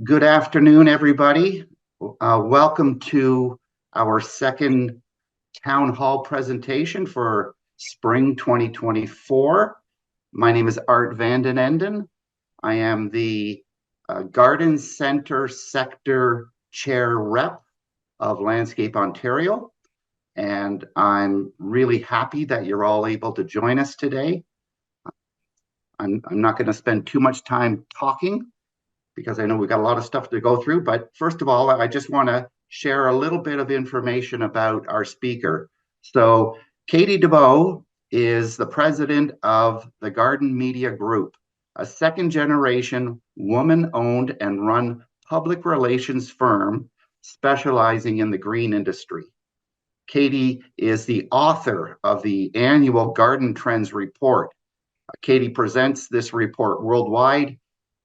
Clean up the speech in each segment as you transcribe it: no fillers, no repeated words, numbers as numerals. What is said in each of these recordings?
Good afternoon, everybody. Welcome to our second town hall presentation for spring 2024. My name is Art Vanden Enden. I am the Garden Center Sector Chair Rep of Landscape Ontario, and I'm really happy that you're all able to join us today. I'm not going to spend too much time talking, because I know we've got a lot of stuff to go through. But first of all, I just want to share a little bit of information about our speaker. So Katie Dubow is the president of the Garden Media Group, a second generation woman-owned and run public relations firm specializing in the green industry. Katie is the author of the annual Garden Trends Report. Katie presents this report worldwide,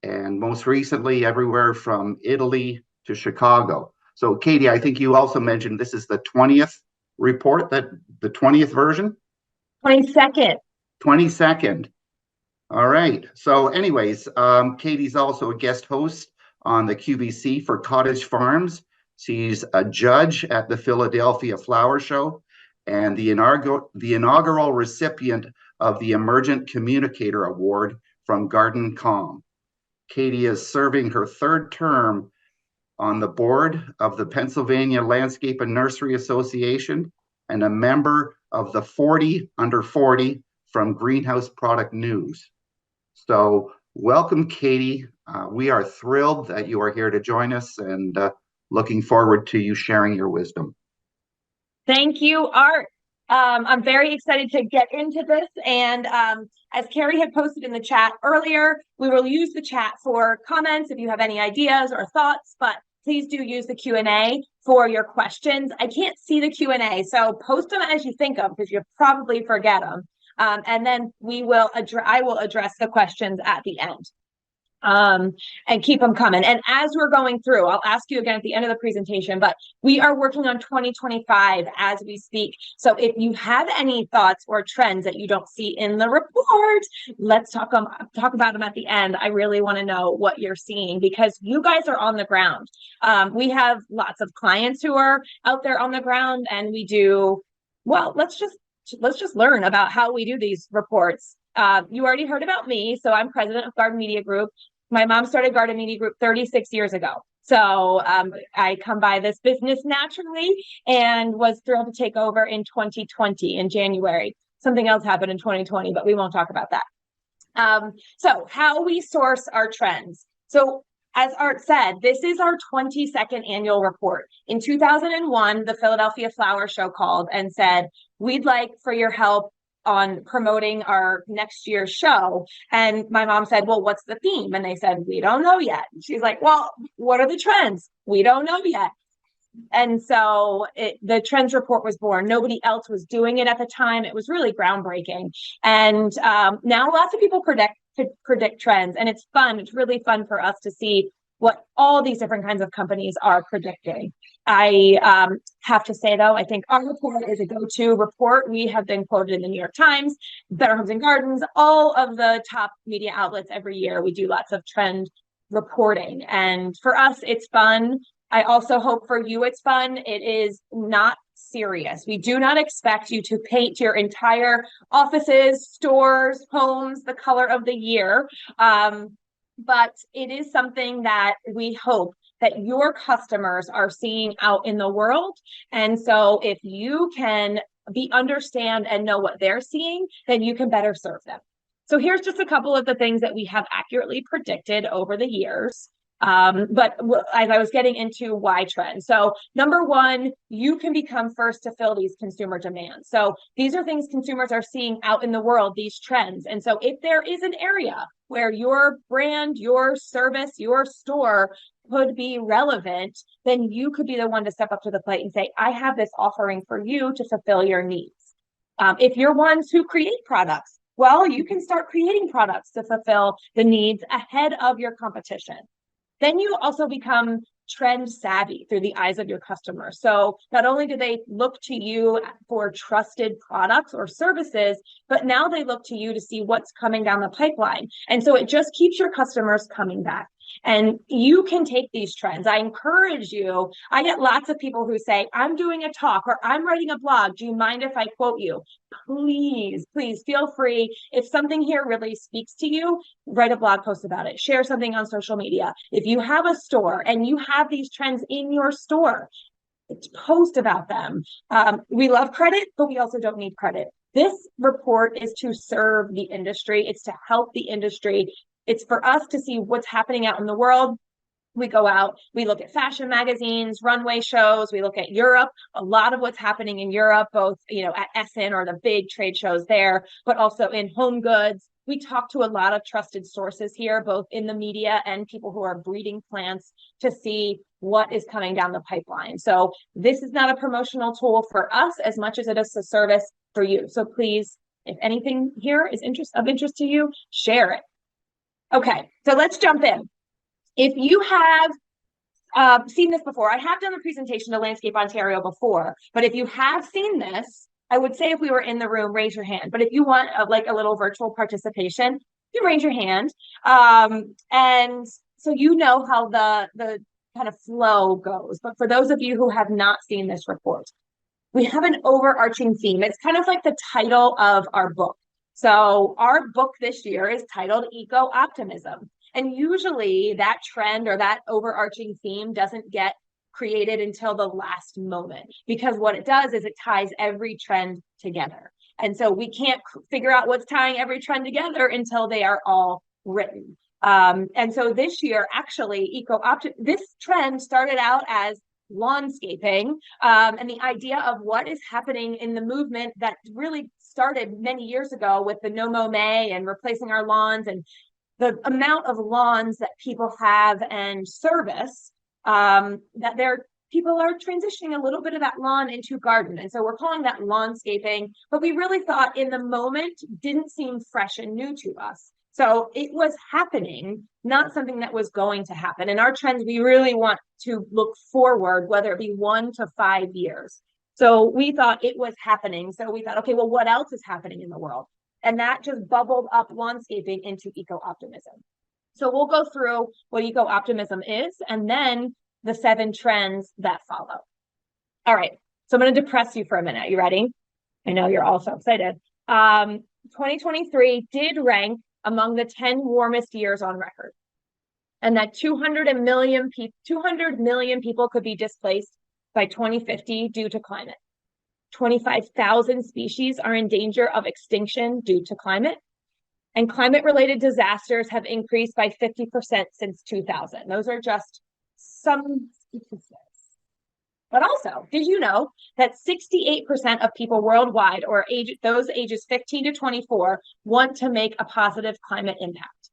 and most recently everywhere from Italy to Chicago. So Katie, I think you also mentioned this is the 20th report, the 20th version? 22nd. 22nd. All right. So anyways, Katie's also a guest host on the QVC for Cottage Farms. She's a judge at the Philadelphia Flower Show and the inaugural recipient of the Emergent Communicator Award from Garden.com. Katie is serving her third term on the board of the Pennsylvania Landscape and Nursery Association and a member of the 40 Under 40 from Greenhouse Product News. So welcome, Katie. We are thrilled that you are here to join us and looking forward to you sharing your wisdom. Thank you, Art. I'm very excited to get into this. And as Carrie had posted in the chat earlier, we will use the chat for comments if you have any ideas or thoughts, but please do use the Q&A for your questions. I can't see the Q&A, so post them as you think of, because you'll probably forget them. And then I will address the questions at the end. And keep them coming. And as we're going through, I'll ask you again at the end of the presentation, but we are working on 2025 as we speak. So if you have any thoughts or trends that you don't see in the report, let's talk about them at the end. I really want to know what you're seeing, because you guys are on the ground. We have lots of clients who are out there on the ground, and we do, well, let's just learn about how we do these reports. You already heard about me. So I'm president of Garden Media Group. My mom started Garden Media Group 36 years ago. So I come by this business naturally and was thrilled to take over in 2020 in January. Something else happened in 2020, but we won't talk about that. So how we source our trends. So as Art said, this is our 22nd annual report. In 2001, the Philadelphia Flower Show called and said, we'd like for your help on promoting our next year's show. And my mom said, well, what's the theme? And they said, we don't know yet. She's like, well, what are the trends? We don't know yet. And so the trends report was born. Nobody else was doing it at the time. It was really groundbreaking. And now lots of people predict trends, and it's fun. It's really fun for us to see what all these different kinds of companies are predicting. I have to say, though, I think our report is a go-to report. We have been quoted in the New York Times, Better Homes and Gardens, all of the top media outlets every year. We do lots of trend reporting. And for us, it's fun. I also hope for you it's fun. It is not serious. We do not expect you to paint your entire offices, stores, homes the color of the year. But it is something that we hope that your customers are seeing out in the world. And so if you can understand and know what they're seeing, then you can better serve them. So here's just a couple of the things that we have accurately predicted over the years. But as I was getting into why trends. So number one, you can become first to fill these consumer demands. So these are things consumers are seeing out in the world, these trends. And so if there is an area where your brand, your service, your store could be relevant, then you could be the one to step up to the plate and say, I have this offering for you to fulfill your needs. If you're ones who create products, well, you can start creating products to fulfill the needs ahead of your competition. Then you also become trend savvy through the eyes of your customer. So not only do they look to you for trusted products or services, but now they look to you to see what's coming down the pipeline. And so it just keeps your customers coming back. And you can take these trends. I encourage you. I get lots of people who say, I'm doing a talk or I'm writing a blog. Do you mind if I quote you? Please, please feel free. If something here really speaks to you, write a blog post about it. Share something on social media. If you have a store and you have these trends in your store, post about them. We love credit, but we also don't need credit. This report is to serve the industry. It's to help the industry. It's for us to see what's happening out in the world. We go out, we look at fashion magazines, runway shows, we look at Europe, a lot of what's happening in Europe, both, at Essen or the big trade shows there, but also in home goods. We talk to a lot of trusted sources here, both in the media and people who are breeding plants, to see what is coming down the pipeline. So this is not a promotional tool for us as much as it is a service for you. So please, if anything here is of interest to you, share it. Okay, so let's jump in. If you have seen this before, I have done a presentation to Landscape Ontario before, but if you have seen this, I would say if we were in the room, raise your hand. But if you want a little virtual participation, you raise your hand. And so you know how the kind of flow goes. But for those of you who have not seen this report, we have an overarching theme. It's kind of like the title of our book. So our book this year is titled Eco-Optimism. And usually that trend or that overarching theme doesn't get created until the last moment, because what it does is it ties every trend together. And so we can't figure out what's tying every trend together until they are all written. And so this year, actually, this trend started out as lawnscaping, and the idea of what is happening in the movement that really started many years ago with the No Mow May and replacing our lawns, and the amount of lawns that people have and service, that people are transitioning a little bit of that lawn into garden. And so we're calling that lawnscaping, but we really thought in the moment didn't seem fresh and new to us. So it was happening, not something that was going to happen. And our trends, we really want to look forward, whether it be 1 to 5 years. So we thought it was happening. So we thought, okay, well, what else is happening in the world? And that just bubbled up lawnscaping into eco-optimism. So we'll go through what eco-optimism is and then the 7 trends that follow. All right, so I'm going to depress you for a minute. You ready? I know you're all so excited. 2023 did rank among the 10 warmest years on record, and that 200 million people could be displaced by 2050 due to climate. 25,000 species are in danger of extinction due to climate. And climate-related disasters have increased by 50% since 2000. Those are just some statistics. But also, did you know that 68% of people worldwide, or those ages 15 to 24, want to make a positive climate impact?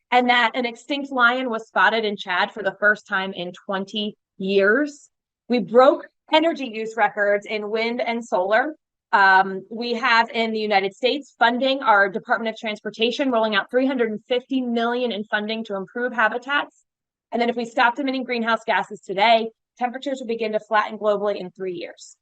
And that an extinct lion was spotted in Chad for the first time in 20 years. We broke energy use records in wind and solar. We have in the United States funding our Department of Transportation, rolling out $350 million in funding to improve habitats. And then if we stopped emitting greenhouse gases today, temperatures would begin to flatten globally in 3 years.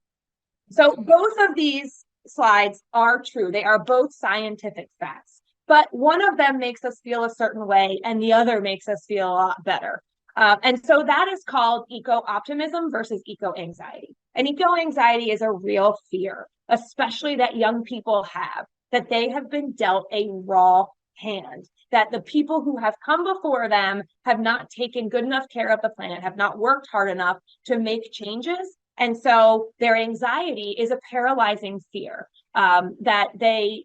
So both of these slides are true. They are both scientific facts, but one of them makes us feel a certain way and the other makes us feel a lot better. And so that is called eco-optimism versus eco-anxiety. And eco-anxiety is a real fear, especially that young people have, that they have been dealt a raw hand, that the people who have come before them have not taken good enough care of the planet, have not worked hard enough to make changes. And so their anxiety is a paralyzing fear, that they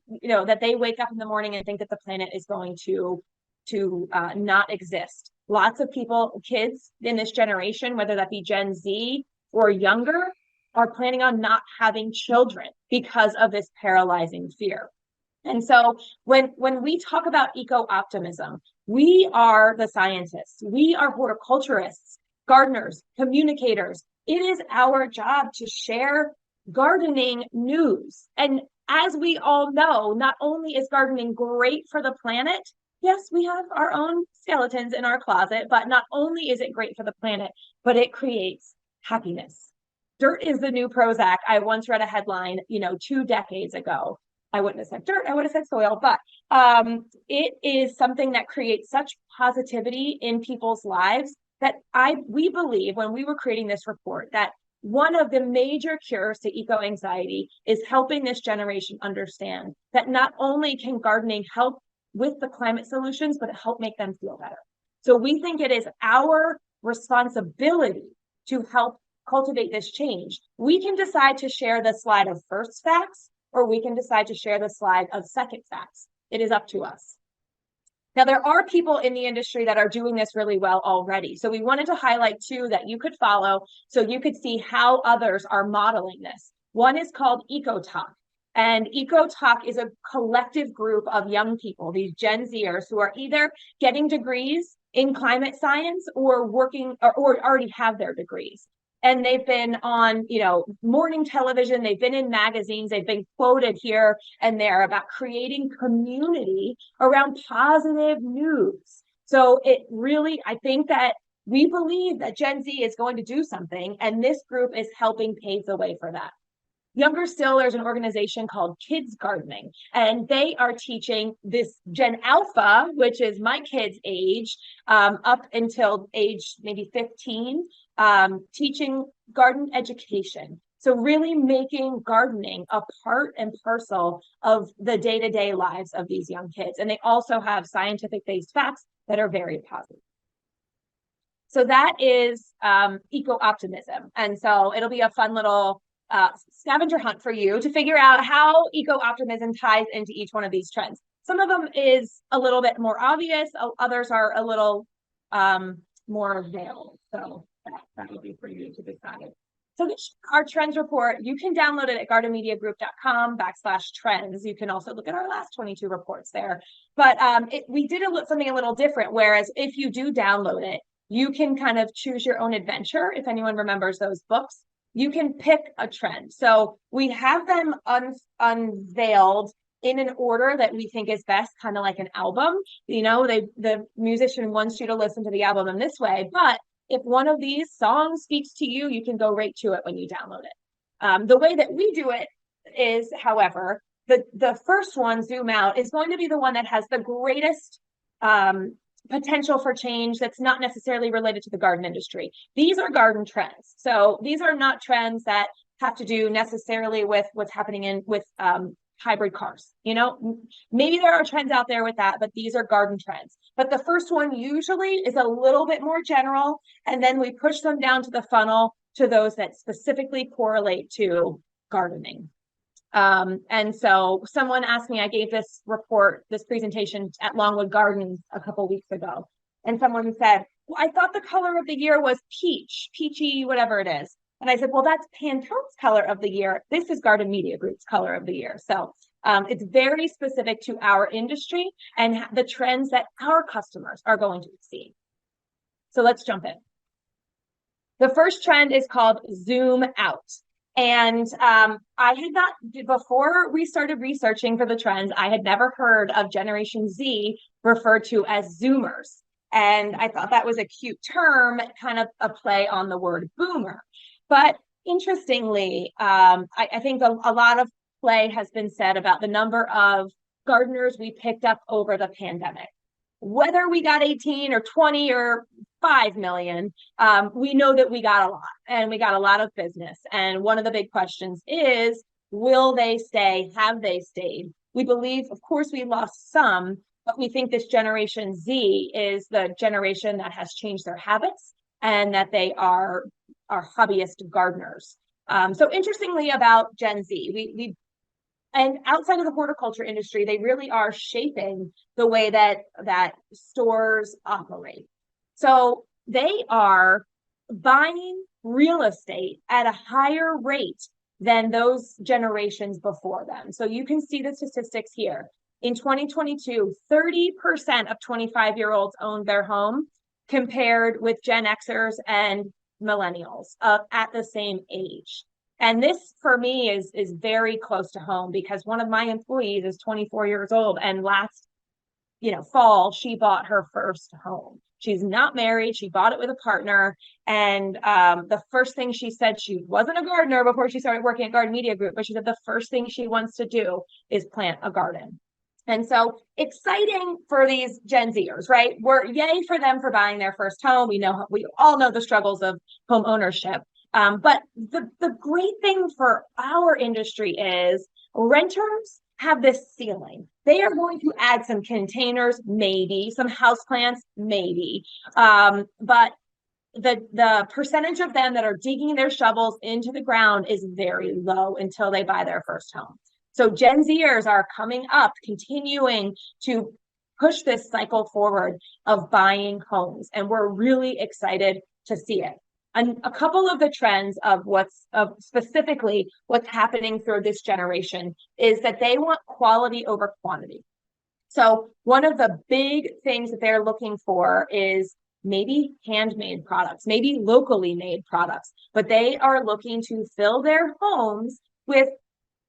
wake up in the morning and think that the planet is going to not exist. Lots of people, kids in this generation, whether that be Gen Z or younger, are planning on not having children because of this paralyzing fear. And so when we talk about eco-optimism, we are the scientists, we are horticulturists, gardeners, communicators. It is our job to share gardening news. And as we all know, not only is gardening great for the planet, yes, we have our own skeletons in our closet, but not only is it great for the planet, but it creates happiness. Dirt is the new Prozac. I once read a headline, 2 decades ago. I wouldn't have said dirt, I would have said soil, but it is something that creates such positivity in people's lives that we believe when we were creating this report that one of the major cures to eco-anxiety is helping this generation understand that not only can gardening help with the climate solutions, but help make them feel better. So we think it is our responsibility to help cultivate this change. We can decide to share the slide of first facts, or we can decide to share the slide of second facts. It is up to us. Now, there are people in the industry that are doing this really well already. So we wanted to highlight two that you could follow so you could see how others are modeling this. One is called EcoTalk. And EcoTalk is a collective group of young people, these Gen Zers, who are either getting degrees in climate science or working or already have their degrees. And they've been on, morning television, they've been in magazines, they've been quoted here and there about creating community around positive news. So it really, I think that we believe that Gen Z is going to do something, and this group is helping pave the way for that. Younger still, there's an organization called Kids Gardening, and they are teaching this Gen Alpha, which is my kids' age, up until age maybe 15, teaching garden education. So really making gardening a part and parcel of the day-to-day lives of these young kids. And they also have scientific-based facts that are very positive. So that is eco-optimism. And so it'll be a fun little scavenger hunt for you to figure out how eco-optimism ties into each one of these trends. Some of them is a little bit more obvious, others are a little more veiled. So that would be for you to decide. So our trends report, you can download it at gardenmediagroup.com/trends. You can also look at our last 22 reports there. But we did something a little different, whereas if you do download it, you can kind of choose your own adventure. If anyone remembers those books, you can pick a trend. So we have them unveiled in an order that we think is best, kind of like an album. The musician wants you to listen to the album in this way, but if one of these songs speaks to you, you can go right to it when you download it. The way that we do it is, however, the first one, Zoom Out, is going to be the one that has the greatest potential for change that's not necessarily related to the garden industry. These are garden trends. So these are not trends that have to do necessarily with what's happening with hybrid cars. Maybe there are trends out there with that, but these are garden trends. But the first one usually is a little bit more general, and then we push them down to the funnel to those that specifically correlate to gardening. And so someone asked me, I gave this presentation at Longwood Gardens a couple weeks ago. And someone said, well, I thought the color of the year was peachy, whatever it is. And I said, well, that's Pantone's color of the year. This is Garden Media Group's color of the year. So it's very specific to our industry and the trends that our customers are going to see. So let's jump in. The first trend is called Zoom Out. And I had not, before we started researching for the trends, I had never heard of Generation Z referred to as Zoomers. And I thought that was a cute term, kind of a play on the word boomer. But interestingly, I think a lot of play has been said about the number of gardeners we picked up over the pandemic. Whether we got 18 or 20 or 5 million, we know that we got a lot, and we got a lot of business. And one of the big questions is, will they stay? Have they stayed? We believe, of course, we lost some, but we think this Generation Z is the generation that has changed their habits and that they are hobbyist gardeners. So interestingly about Gen Z, and outside of the horticulture industry, they really are shaping the way that stores operate. So they are buying real estate at a higher rate than those generations before them. So you can see the statistics here. In 2022, 30% of 25-year-olds owned their home, compared with Gen Xers and millennials at the same age. And this, for me, is very close to home, because one of my employees is 24 years old, and last fall, she bought her first home. She's not married. She bought it with a partner. And the first thing she said, she wasn't a gardener before she started working at Garden Media Group, but she said the first thing she wants to do is plant a garden. And so exciting for these Gen Zers, right? We're yay for them for buying their first home. We all know the struggles of home ownership. But the great thing for our industry is renters have this ceiling. They are going to add some containers, maybe some houseplants, maybe. But the percentage of them that are digging their shovels into the ground is very low until they buy their first home. So Gen Zers are coming up, continuing to push this cycle forward of buying homes. And we're really excited to see it. And a couple of the trends of specifically what's happening through this generation is that they want quality over quantity. So one of the big things that they're looking for is maybe handmade products, maybe locally made products, but they are looking to fill their homes with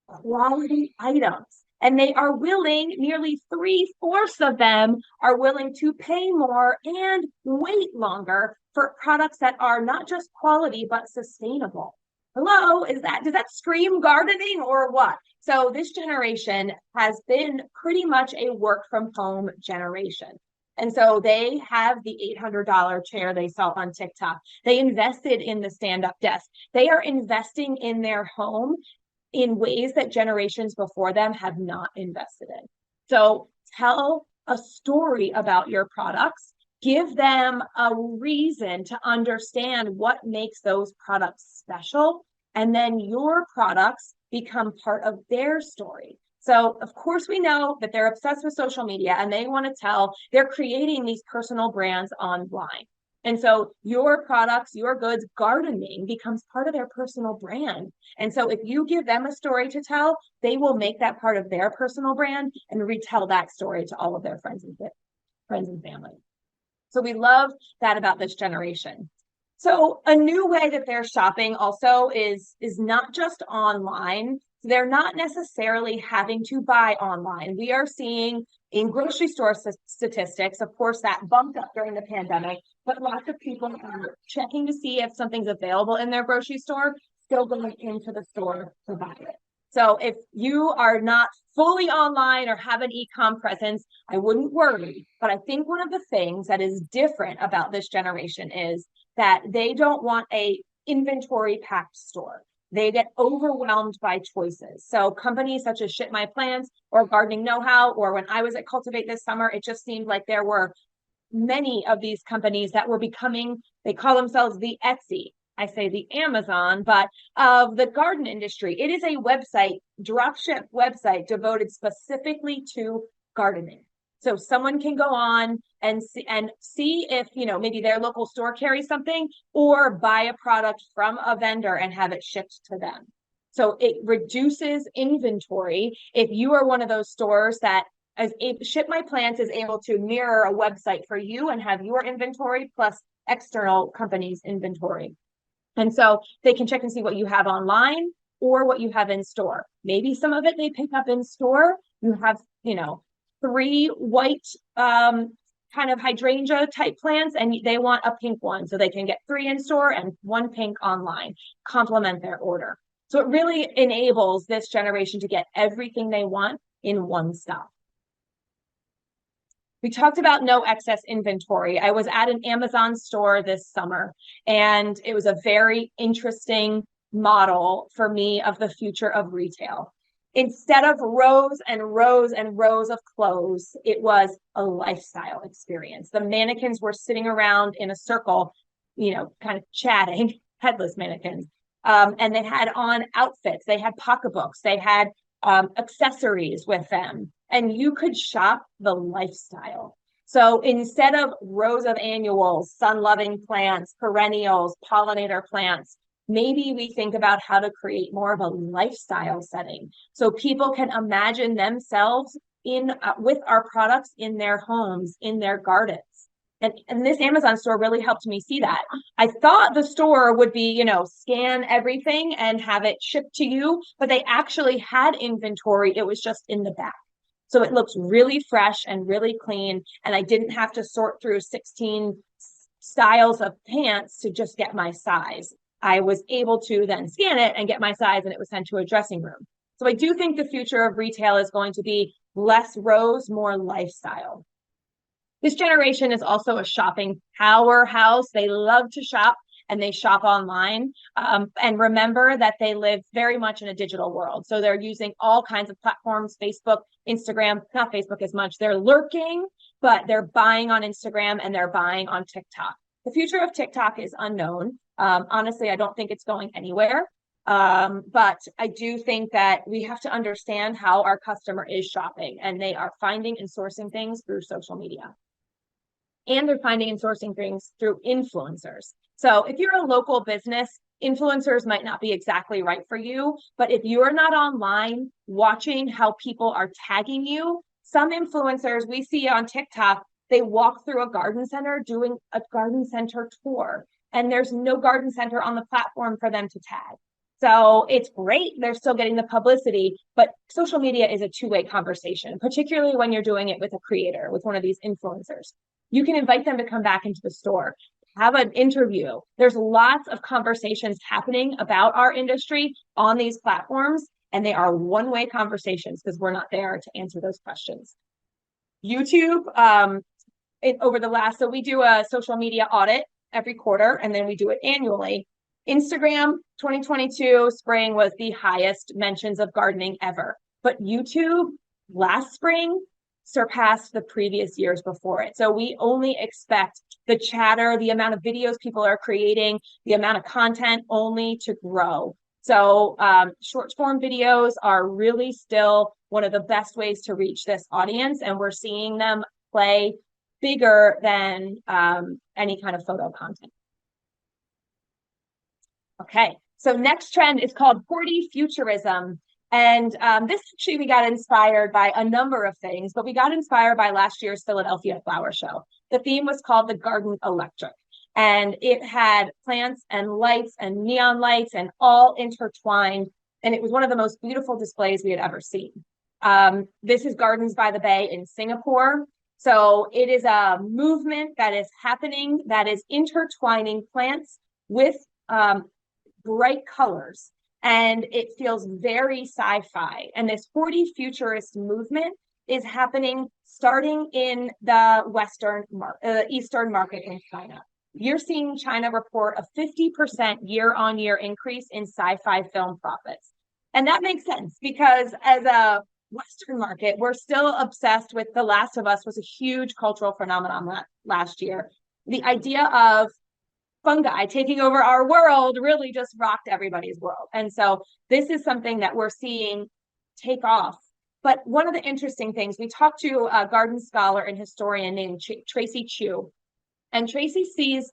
quality items. And they are willing, nearly 3/4 of them are willing to pay more and wait longer for products that are not just quality, but sustainable. Hello, does that scream gardening or what? So this generation has been pretty much a work from home generation. And so they have the $800 chair they saw on TikTok. They invested in the stand-up desk. They are investing in their home in ways that generations before them have not invested in. So tell a story about your products, give them a reason to understand what makes those products special, and then your products become part of their story. So of course we know that they're obsessed with social media and they want to they're creating these personal brands online. And so your products, your goods, gardening becomes part of their personal brand. And so if you give them a story to tell, they will make that part of their personal brand and retell that story to all of their friends and family. So we love that about this generation. So a new way that they're shopping also is not just online. They're not necessarily having to buy online. We are seeing in grocery store statistics, of course, that bumped up during the pandemic, but lots of people are checking to see if something's available in their grocery store, still going into the store to buy it. So if you are not fully online or have an e-com presence, I wouldn't worry. But I think one of the things that is different about this generation is that they don't want a inventory packed store. They get overwhelmed by choices. So companies such as Ship My Plants or Gardening Know-How, or when I was at Cultivate this summer, it just seemed like there were many of these companies that were becoming, they call themselves the Etsy, I say the Amazon, but of the garden industry. It is a website, dropship website devoted specifically to gardening. So someone can go on and see if, maybe their local store carries something, or buy a product from a vendor and have it shipped to them. So it reduces inventory. If you are one of those stores that Ship My Plants is able to mirror a website for you and have your inventory plus external companies' inventory. And so they can check and see what you have online or what you have in store. Maybe some of it they pick up in store. You have, 3 white kind of hydrangea type plants and they want a pink one. So they can get 3 in store and 1 pink online, complement their order. So it really enables this generation to get everything they want in one stop. We talked about no excess inventory. I was at an Amazon store this summer, and it was a very interesting model for me of the future of retail. Instead of rows and rows and rows of clothes, it was a lifestyle experience. The mannequins were sitting around in a circle, kind of chatting, headless mannequins. And they had on outfits, they had pocketbooks, they had accessories with them, and you could shop the lifestyle. So instead of rows of annuals, sun-loving plants, perennials, pollinator plants, maybe we think about how to create more of a lifestyle setting so people can imagine themselves with our products in their homes, in their gardens. And this Amazon store really helped me see that. I thought the store would be, scan everything and have it shipped to you, but they actually had inventory. It was just in the back. So it looks really fresh and really clean. And I didn't have to sort through 16 styles of pants to just get my size. I was able to then scan it and get my size, and it was sent to a dressing room. So I do think the future of retail is going to be less rows, more lifestyle. This generation is also a shopping powerhouse. They love to shop and they shop online. And remember that they live very much in a digital world. So they're using all kinds of platforms, Facebook, Instagram, not Facebook as much. They're lurking, but they're buying on Instagram and they're buying on TikTok. The future of TikTok is unknown. Honestly, I don't think it's going anywhere. But I do think that we have to understand how our customer is shopping, and they are finding and sourcing things through social media. And they're finding and sourcing things through influencers. So if you're a local business, influencers might not be exactly right for you, but if you're not online watching how people are tagging you, some influencers we see on TikTok, they walk through a garden center doing a garden center tour, and there's no garden center on the platform for them to tag. So it's great. They're still getting the publicity, but social media is a two-way conversation, particularly when you're doing it with a creator, with one of these influencers. You can invite them to come back into the store, have an interview. There's lots of conversations happening about our industry on these platforms, and they are one-way conversations because we're not there to answer those questions. YouTube, so we do a social media audit every quarter, and then we do it annually. Instagram 2022 spring was the highest mentions of gardening ever, but YouTube last spring surpassed the previous years before it. So we only expect the chatter, the amount of videos people are creating, the amount of content only to grow. So short form videos are really still one of the best ways to reach this audience, and we're seeing them play bigger than any kind of photo content. Okay, so next trend is called hortifuturism. And this actually we got inspired by a number of things, but we got inspired by last year's Philadelphia Flower Show. The theme was called the Garden Electric, and it had plants and lights and neon lights and all intertwined. And it was one of the most beautiful displays we had ever seen. This is Gardens by the Bay in Singapore. So it is a movement that is happening that is intertwining plants with bright colors, and it feels very sci-fi. And this hortifuturist movement is happening starting in the Eastern market in China. You're seeing China report a 50% year-on-year increase in sci-fi film profits. And that makes sense because as a Western market, we're still obsessed with The Last of Us was a huge cultural phenomenon last year. The idea of fungi taking over our world really just rocked everybody's world. And so this is something that we're seeing take off. But one of the interesting things, we talked to a garden scholar and historian named Tracy Chu, and Tracy sees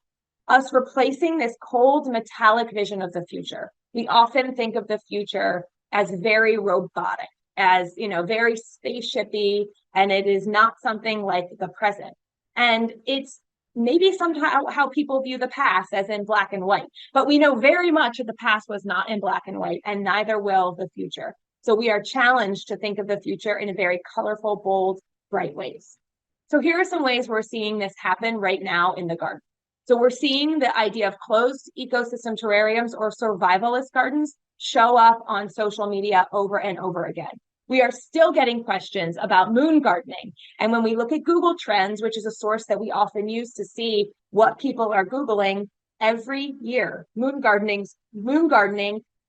us replacing this cold metallic vision of the future. We often think of the future as very robotic, as, you know, very spaceshipy, and it is not something like the present. And it's maybe somehow how people view the past as in black and white, but we know very much that the past was not in black and white, and neither will the future. So we are challenged to think of the future in a very colorful, bold, bright ways. So here are some ways we're seeing this happen right now in the garden. So we're seeing the idea of closed ecosystem terrariums or survivalist gardens show up on social media over and over again. We are still getting questions about moon gardening. And when we look at Google Trends, which is a source that we often use to see what people are Googling, every year, moon gardening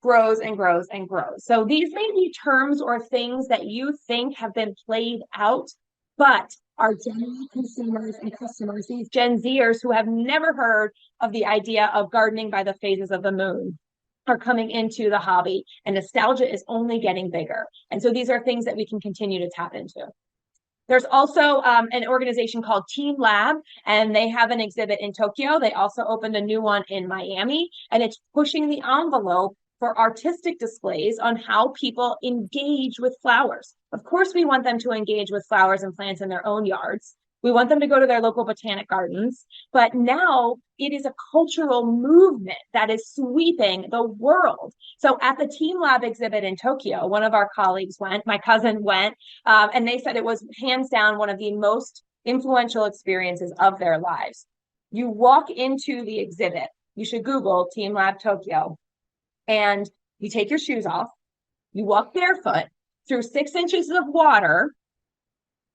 grows and grows and grows. So these may be terms or things that you think have been played out, but our general consumers and customers, these Gen Zers who have never heard of the idea of gardening by the phases of the moon, are coming into the hobby, and nostalgia is only getting bigger. And so these are things that we can continue to tap into. There's also an organization called Team Lab, and they have an exhibit in Tokyo. They also opened a new one in Miami, and it's pushing the envelope for artistic displays on how people engage with flowers. Of course, we want them to engage with flowers and plants in their own yards, We want them to go to their local botanic gardens. But now it is a cultural movement that is sweeping the world. So at the Team Lab exhibit in Tokyo, one of our colleagues went, my cousin went, and they said it was hands down one of the most influential experiences of their lives. You walk into the exhibit, you should Google Team Lab Tokyo, and you take your shoes off, you walk barefoot through 6 inches of water,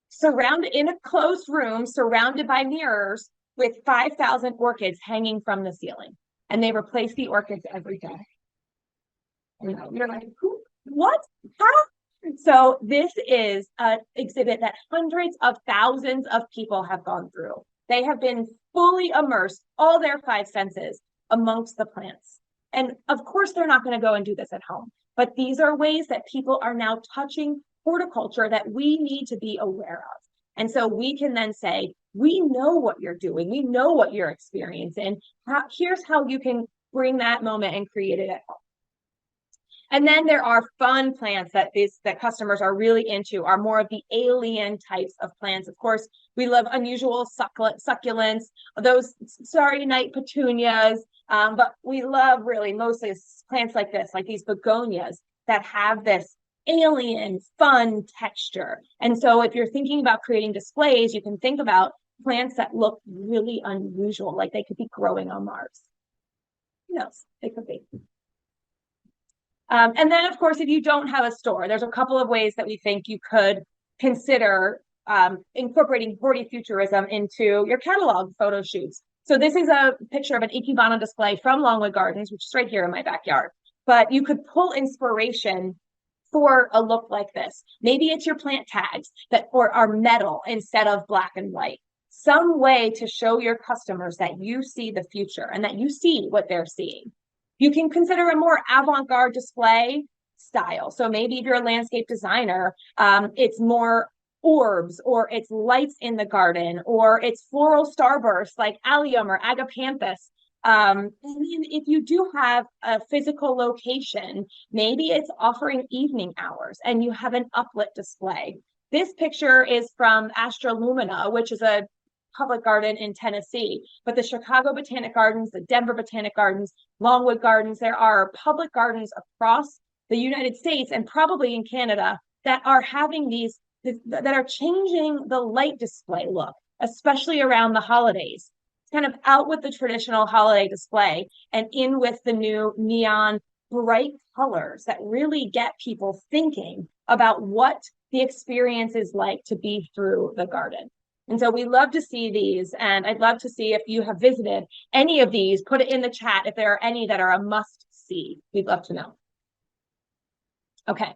surrounded in a closed room, surrounded by mirrors with 5,000 orchids hanging from the ceiling. And they replace the orchids every day. And you're like, who, what? How? So this is an exhibit that hundreds of thousands of people have gone through. They have been fully immersed, all their 5 senses, amongst the plants. And of course, they're not going to go and do this at home. But these are ways that people are now touching horticulture that we need to be aware of. And so we can then say, we know what you're doing. We know what you're experiencing. Here's how you can bring that moment and create it at home. And then there are fun plants that customers are really into, are more of the alien types of plants. Of course, we love unusual succulents, those starry night petunias, but we love really mostly plants like this, like these begonias that have this alien fun texture. And so if you're thinking about creating displays, you can think about plants that look really unusual, like they could be growing on Mars. Who knows? They could be. And then, of course, if you don't have a store, there's a couple of ways that we think you could consider incorporating hortifuturism into your catalog photo shoots. So this is a picture of an Ikebana display from Longwood Gardens, which is right here in my backyard. But you could pull inspiration for a look like this. Maybe it's your plant tags that are metal instead of black and white. Some way to show your customers that you see the future and that you see what they're seeing. You can consider a more avant-garde display style. So maybe if you're a landscape designer, it's more orbs, or it's lights in the garden, or it's floral starbursts like allium or agapanthus. And then if you do have a physical location, maybe it's offering evening hours and you have an uplit display. This picture is from Astrolumina, which is a public garden in Tennessee, but the Chicago Botanic Gardens, the Denver Botanic Gardens, Longwood Gardens, there are public gardens across the United States and probably in Canada that are having these, that are changing the light display look, especially around the holidays. It's kind of out with the traditional holiday display and in with the new neon bright colors that really get people thinking about what the experience is like to be through the garden. And so we love to see these, and I'd love to see if you have visited any of these. Put it in the chat if there are any that are a must-see. We'd love to know. Okay,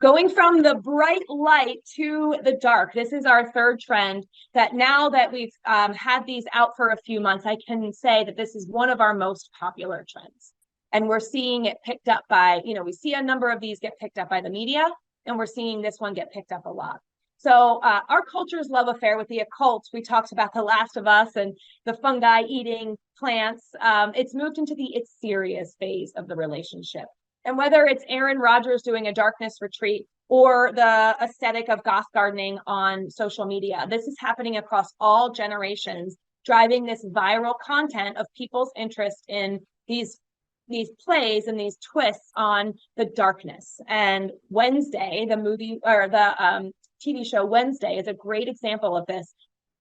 going from the bright light to the dark. This is our third trend that now that we've had these out for a few months, I can say that this is one of our most popular trends. And we're seeing it picked up by, we see a number of these get picked up by the media, and we're seeing this one get picked up a lot. So our culture's love affair with the occult, we talked about The Last of Us and the fungi eating plants. It's moved into the it's serious phase of the relationship. And whether it's Aaron Rodgers doing a darkness retreat or the aesthetic of goth gardening on social media, this is happening across all generations, driving this viral content of people's interest in these plays and these twists on the darkness. And Wednesday, the movie or the TV show Wednesday is a great example of this.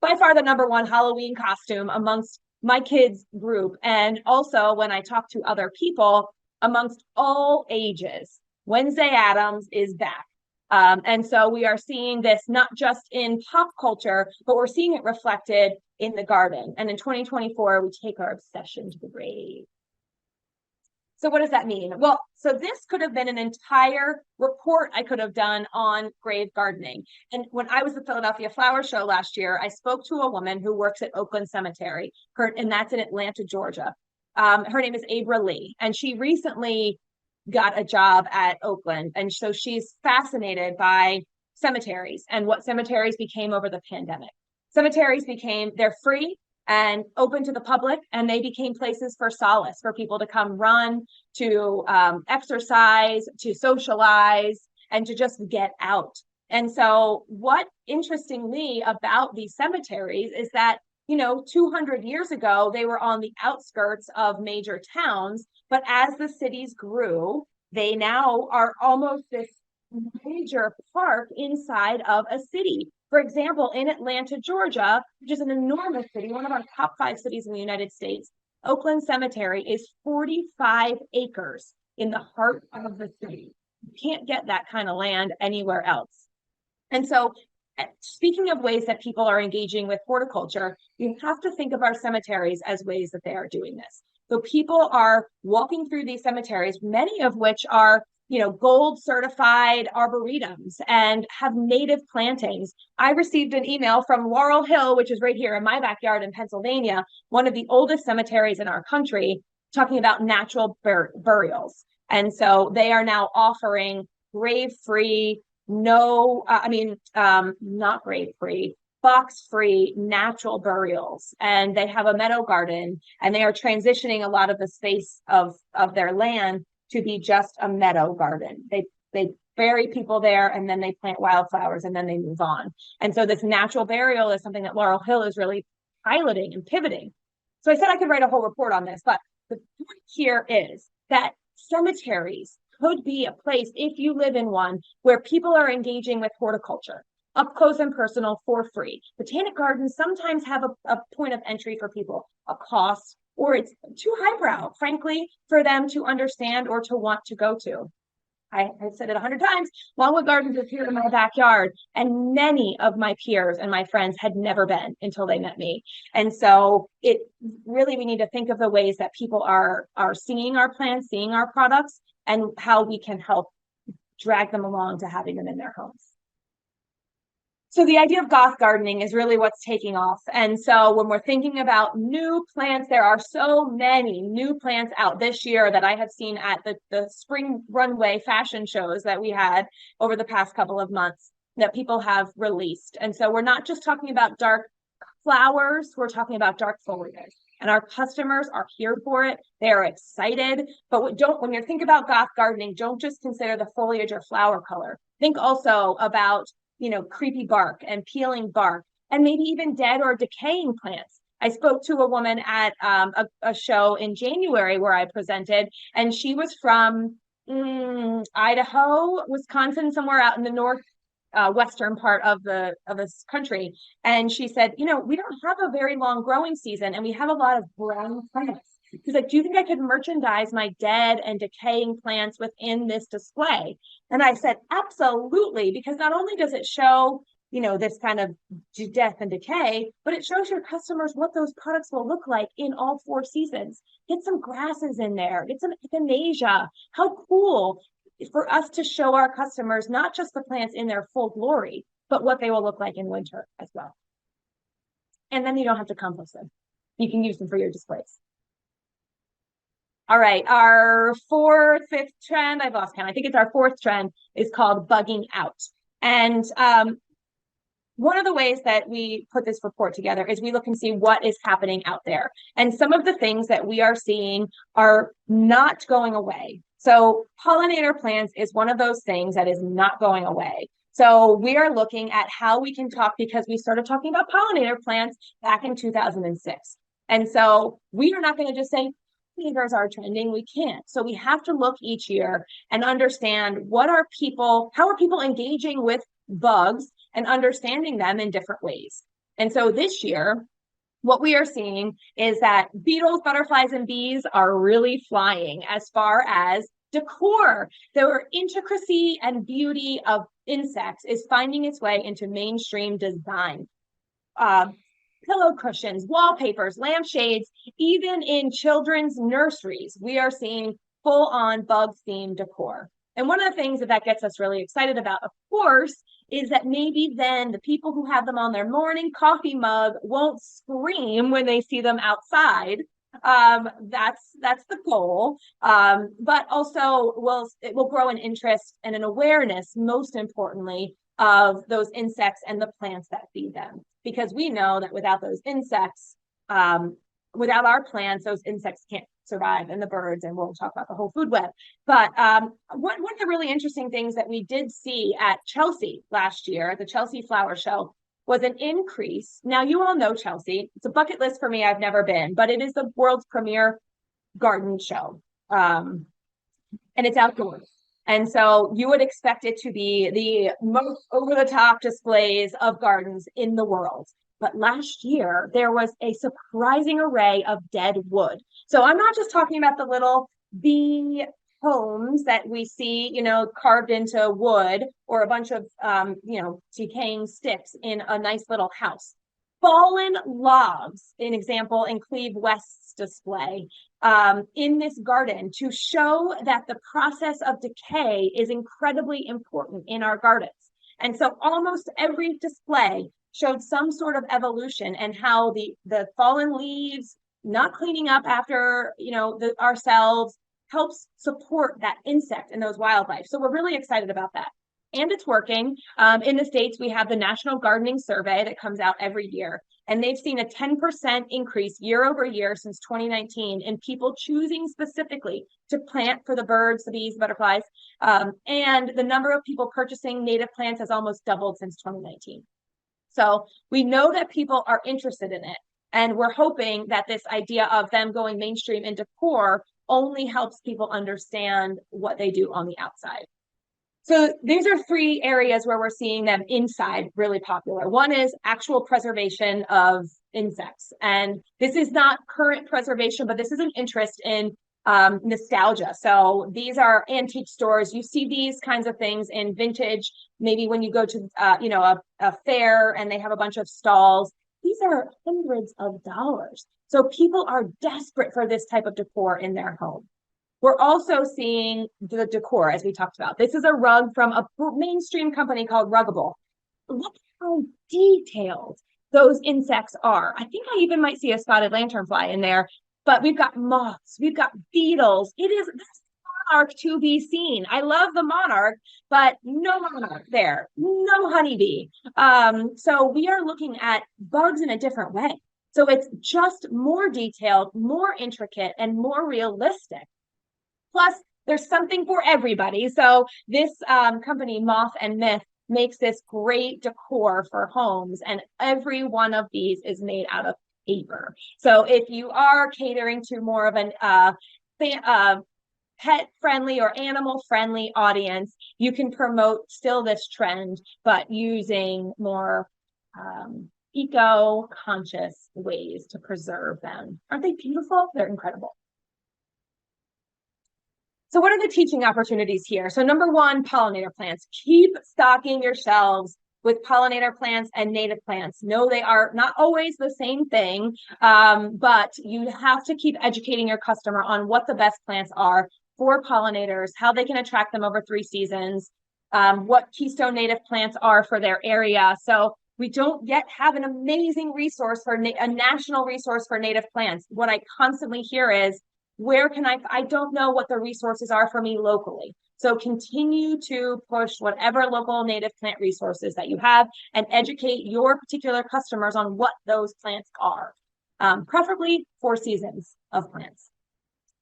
By far the #1 Halloween costume amongst my kids' group. And also when I talk to other people amongst all ages, Wednesday Addams is back. And so we are seeing this not just in pop culture, but we're seeing it reflected in the garden. And in 2024, we take our obsession to the grave. So what does that mean? Well, so this could have been an entire report I could have done on grave gardening. And when I was at the Philadelphia Flower Show last year, I spoke to a woman who works at Oakland Cemetery, and that's in Atlanta, Georgia. Her name is Abra Lee, and she recently got a job at Oakland. And so she's fascinated by cemeteries and what cemeteries became over the pandemic. Cemeteries they're free and open to the public, and they became places for solace, for people to come run, to exercise, to socialize, and to just get out. And so what interestingly about these cemeteries is that, 200 years ago, they were on the outskirts of major towns, but as the cities grew, they now are almost this major park inside of a city. For example, in Atlanta, Georgia, which is an enormous city, one of our top 5 cities in the United States, Oakland Cemetery is 45 acres in the heart of the city. You can't get that kind of land anywhere else. And so, speaking of ways that people are engaging with horticulture, you have to think of our cemeteries as ways that they are doing this. So people are walking through these cemeteries, many of which are gold certified arboretums and have native plantings. I received an email from Laurel Hill, which is right here in my backyard in Pennsylvania, one of the oldest cemeteries in our country, talking about natural burials. And so they are now offering grave-free, not grave-free, box-free natural burials. And they have a meadow garden, and they are transitioning a lot of the space of their land to be just a meadow garden. They bury people there, and then they plant wildflowers, and then they move on. And so this natural burial is something that Laurel Hill is really piloting and pivoting. So I said I could write a whole report on this, but the point here is that cemeteries could be a place, if you live in one, where people are engaging with horticulture, up close and personal for free. Botanic gardens sometimes have a point of entry for people, a cost, or it's too highbrow, frankly, for them to understand or to want to go to. I've said it 100 times, Longwood Gardens is here in my backyard, and many of my peers and my friends had never been until they met me. And so we need to think of the ways that people are seeing our plants, seeing our products, and how we can help drag them along to having them in their homes. So the idea of goth gardening is really what's taking off. And so when we're thinking about new plants, there are so many new plants out this year that I have seen at the spring runway fashion shows that we had over the past couple of months that people have released. And so we're not just talking about dark flowers, we're talking about dark foliage. And our customers are here for it. They are excited. But when you think about goth gardening, don't just consider the foliage or flower color. Think also about creepy bark and peeling bark, and maybe even dead or decaying plants. I spoke to a woman at a show in January where I presented, and she was from Idaho, Wisconsin, somewhere out in the north western part of this country. And she said, we don't have a very long growing season, and we have a lot of brown plants. She's like, do you think I could merchandise my dead and decaying plants within this display? And I said, absolutely, because not only does it show, this kind of death and decay, but it shows your customers what those products will look like in all 4 seasons. Get some grasses in there, get some echinacea. How cool for us to show our customers not just the plants in their full glory, but what they will look like in winter as well. And then you don't have to compost them. You can use them for your displays. All right, our fifth trend, I've lost count. I think it's our 4th trend, is called bugging out. And one of the ways that we put this report together is we look and see what is happening out there. And some of the things that we are seeing are not going away. So pollinator plants is one of those things that is not going away. So we are looking at how we can talk, because we started talking about pollinator plants back in 2006. And so we are not going to just say, pollinators are trending. We can't. So we have to look each year and understand how are people engaging with bugs and understanding them in different ways. And so this year, what we are seeing is that beetles, butterflies, and bees are really flying as far as decor. The intricacy and beauty of insects is finding its way into mainstream design. Pillow cushions, wallpapers, lampshades, even in children's nurseries, we are seeing full-on bug-themed decor. And one of the things that gets us really excited about, of course, is that maybe then the people who have them on their morning coffee mug won't scream when they see them outside. That's the goal. But also it will grow an interest and an awareness, most importantly, of those insects and the plants that feed them. Because we know that without those insects, without our plants, those insects can't survive and the birds, and we'll talk about the whole food web. But one of the really interesting things that we did see at Chelsea last year, at the Chelsea Flower Show, was an increase. Now, you all know Chelsea. It's a bucket list for me. I've never been, but it is the world's premier garden show. And it's outdoors. And so you would expect it to be the most over-the-top displays of gardens in the world. But last year, there was a surprising array of dead wood. So I'm not just talking about the little bee homes that we see, you know, carved into wood, or a bunch of, you know, decaying sticks in a nice little house. Fallen logs, an example in Cleve West's display, in this garden, to show that the process of decay is incredibly important in our gardens. And so almost every display showed some sort of evolution, and how the fallen leaves, not cleaning up after, you know, ourselves, helps support that insect and those wildlife. So we're really excited about that. And it's working. In the States, we have the National Gardening Survey that comes out every year, and they've seen a 10% increase year over year since 2019 in people choosing specifically to plant for the birds, the bees, butterflies. And the number of people purchasing native plants has almost doubled since 2019. So we know that people are interested in it, and we're hoping that this idea of them going mainstream in decor only helps people understand what they do on the outside. So these are three areas where we're seeing them inside really popular. One is actual preservation of insects. And this is not current preservation, but this is an interest in nostalgia. So these are antique stores. You see these kinds of things in vintage, maybe when you go to, you know, a fair and they have a bunch of stalls. These are hundreds of dollars. So people are desperate for this type of decor in their home. We're also seeing the decor, as we talked about. This is a rug from a mainstream company called Ruggable. Look how detailed those insects are. I think I even might see a spotted lanternfly in there, but we've got moths, we've got beetles. It is this monarch to be seen. I love the monarch, but no monarch there, no honeybee. So we are looking at bugs in a different way. So it's just more detailed, more intricate, and more realistic. Plus, there's something for everybody. So this company, Moth and Myth, makes this great decor for homes, and every one of these is made out of paper. So if you are catering to more of an pet-friendly or animal-friendly audience, you can promote still this trend, but using more eco-conscious ways to preserve them. Aren't they beautiful? They're incredible. So what are the teaching opportunities here? So number one, pollinator plants. Keep stocking your shelves with pollinator plants and native plants. No, they are not always the same thing, but you have to keep educating your customer on what the best plants are for pollinators, how they can attract them over 3 seasons, what keystone native plants are for their area. So we don't yet have an amazing resource for a national resource for native plants. What I constantly hear is, where can I don't know what the resources are for me locally. So continue to push whatever local native plant resources that you have, and educate your particular customers on what those plants are, preferably 4 seasons of plants.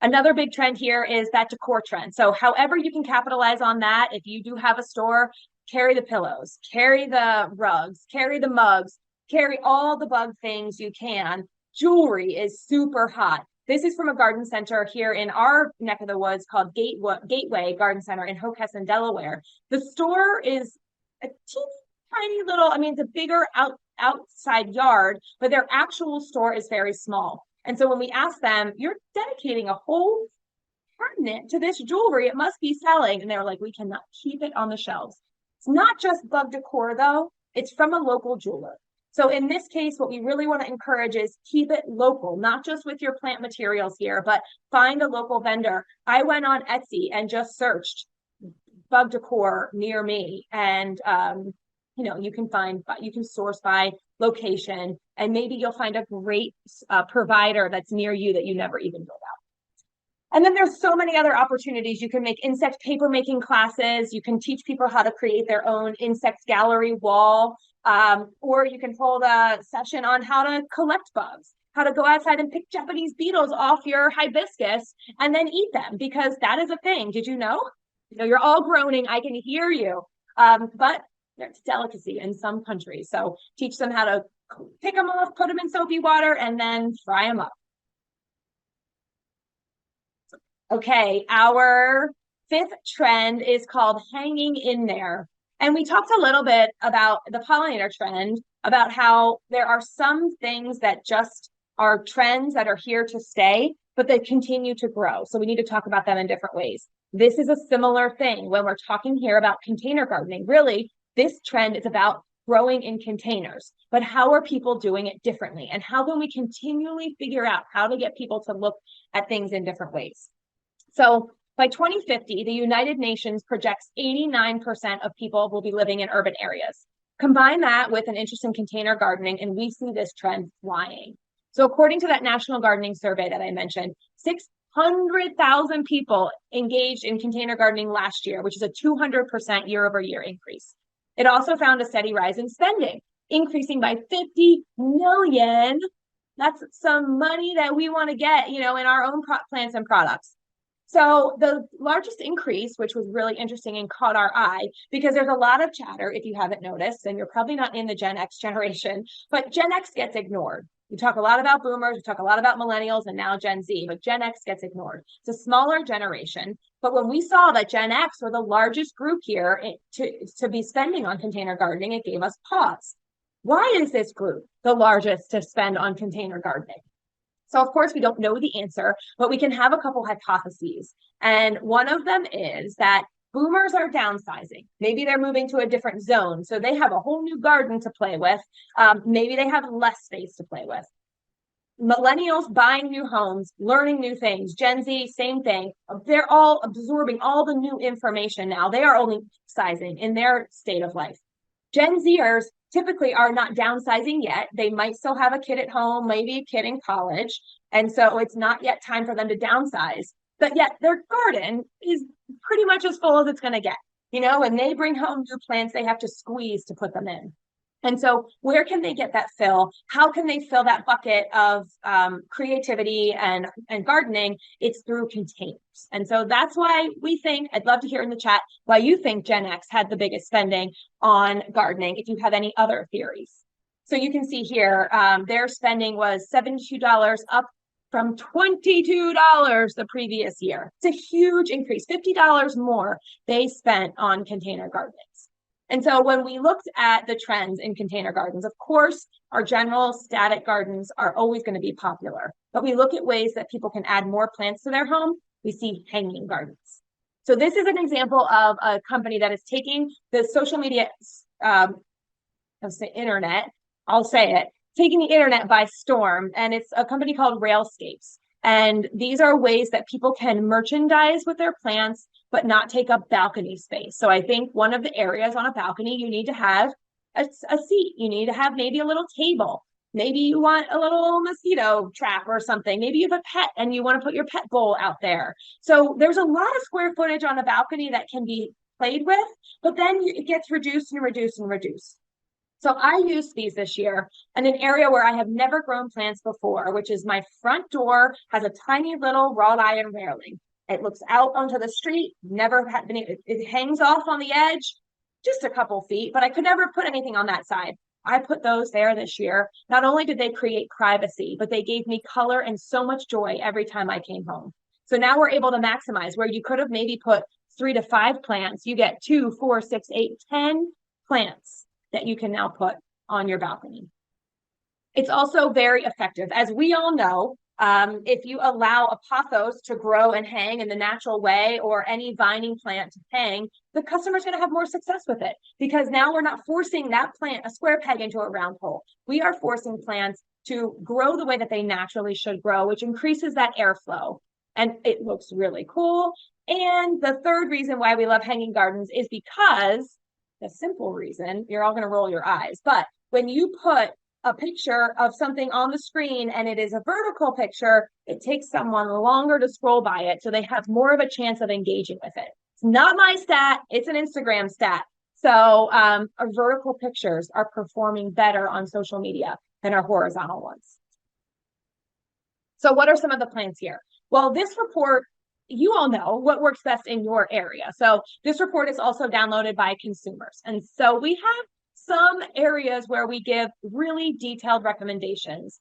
Another big trend here is that decor trend. So however you can capitalize on that, if you do have a store, carry the pillows, carry the rugs, carry the mugs, carry all the bug things you can. Jewelry is super hot. This is from a garden center here in our neck of the woods called Gateway Garden Center in Hockessin, Delaware. The store is a teeny tiny little, I mean, it's a bigger outside yard, but their actual store is very small. And so when we ask them, you're dedicating a whole cabinet to this jewelry, it must be selling. And they were like, we cannot keep it on the shelves. It's not just bug decor though, it's from a local jeweler. So in this case, what we really want to encourage is keep it local, not just with your plant materials here, but find a local vendor. I went on Etsy and just searched bug decor near me, and you know, you can source by location, and maybe you'll find a great provider that's near you that you never even know about. And then there's so many other opportunities. You can make insect paper making classes. You can teach people how to create their own insect gallery wall. Or you can hold a session on how to collect bugs. how to go outside and pick Japanese beetles off your hibiscus and then eat them, because that is a thing. Did you know? You know, you're all groaning. I can hear you. But it's a delicacy in some countries. So teach them how to pick them off, put them in soapy water, and then fry them up. Okay, our fifth trend is called hanging in there. And we talked a little bit about the pollinator trend, about how there are some things that just are trends that are here to stay, but they continue to grow. So we need to talk about them in different ways. This is a similar thing when we're talking here about container gardening. Really, this trend is about growing in containers, but how are people doing it differently? And how can we continually figure out how to get people to look at things in different ways? So by 2050, the United Nations projects 89% of people will be living in urban areas. Combine that with an interest in container gardening, and we see this trend flying. So according to that National Gardening Survey that I mentioned, 600,000 people engaged in container gardening last year, which is a 200% year-over-year increase. It also found a steady rise in spending, increasing by 50 million. That's some money that we want to get, you know, in our own plants and products. So the largest increase, which was really interesting and caught our eye, because there's a lot of chatter, if you haven't noticed, and you're probably not in the Gen X generation, but Gen X gets ignored. We talk a lot about boomers, we talk a lot about millennials, and now Gen Z, but Gen X gets ignored. It's a smaller generation. But when we saw that Gen X were the largest group here to be spending on container gardening, it gave us pause. Why is this group the largest to spend on container gardening? So of course, we don't know the answer, but we can have a couple hypotheses. And one of them is that boomers are downsizing. Maybe they're moving to a different zone, so they have a whole new garden to play with. Maybe they have less space to play with. Millennials buying new homes, learning new things. Gen Z, same thing. They're all absorbing all the new information now. They are only sizing in their state of life. Gen Zers typically are not downsizing yet. They might still have a kid at home, maybe a kid in college. And so it's not yet time for them to downsize. But yet their garden is pretty much as full as it's going to get. You know, when they bring home new plants, they have to squeeze to put them in. And so where can they get that fill? How can they fill that bucket of creativity and gardening? It's through containers. And so that's why we think, I'd love to hear in the chat why you think Gen X had the biggest spending on gardening, if you have any other theories. So you can see here, their spending was $72 up from $22 the previous year. It's a huge increase, $50 more they spent on container gardens. And so when we looked at the trends in container gardens, of course, our general static gardens are always going to be popular. But we look at ways that people can add more plants to their home. We see hanging gardens. So this is an example of a company that is taking the social media, internet, I'll say it, taking the internet by storm. And it's a company called Railscapes. And these are ways that people can merchandise with their plants, but not take up balcony space. So I think one of the areas on a balcony, you need to have a seat. You need to have maybe a little table. Maybe you want a little mosquito trap or something. Maybe you have a pet and you want to put your pet bowl out there. So there's a lot of square footage on a balcony that can be played with, but then it gets reduced and reduced and reduced. So I used these this year in an area where I have never grown plants before, which is my front door has a tiny little wrought iron railing. It looks out onto the street, never had been, it hangs off on the edge, just a couple feet, but I could never put anything on that side. I put those there this year. Not only did they create privacy, but they gave me color and so much joy every time I came home. So now we're able to maximize where you could have maybe put 3 to 5 plants. You get 2, 4, 6, 8, 10 plants that you can now put on your balcony. It's also very effective. As we all know, if you allow a pothos to grow and hang in the natural way, or any vining plant to hang, the customer's going to have more success with it, because now we're not forcing that plant, a square peg, into a round hole. We are forcing plants to grow the way that they naturally should grow, which increases that airflow. And it looks really cool. And the third reason why we love hanging gardens is because, the simple reason, you're all going to roll your eyes, but when you put a picture of something on the screen and it is a vertical picture, it takes someone longer to scroll by it, so they have more of a chance of engaging with it. It's not my stat, it's an Instagram stat. So our vertical pictures are performing better on social media than our horizontal ones. So what are some of the plans here? Well, this report, you all know what works best in your area. So this report is also downloaded by consumers. And so we have some areas where we give really detailed recommendations.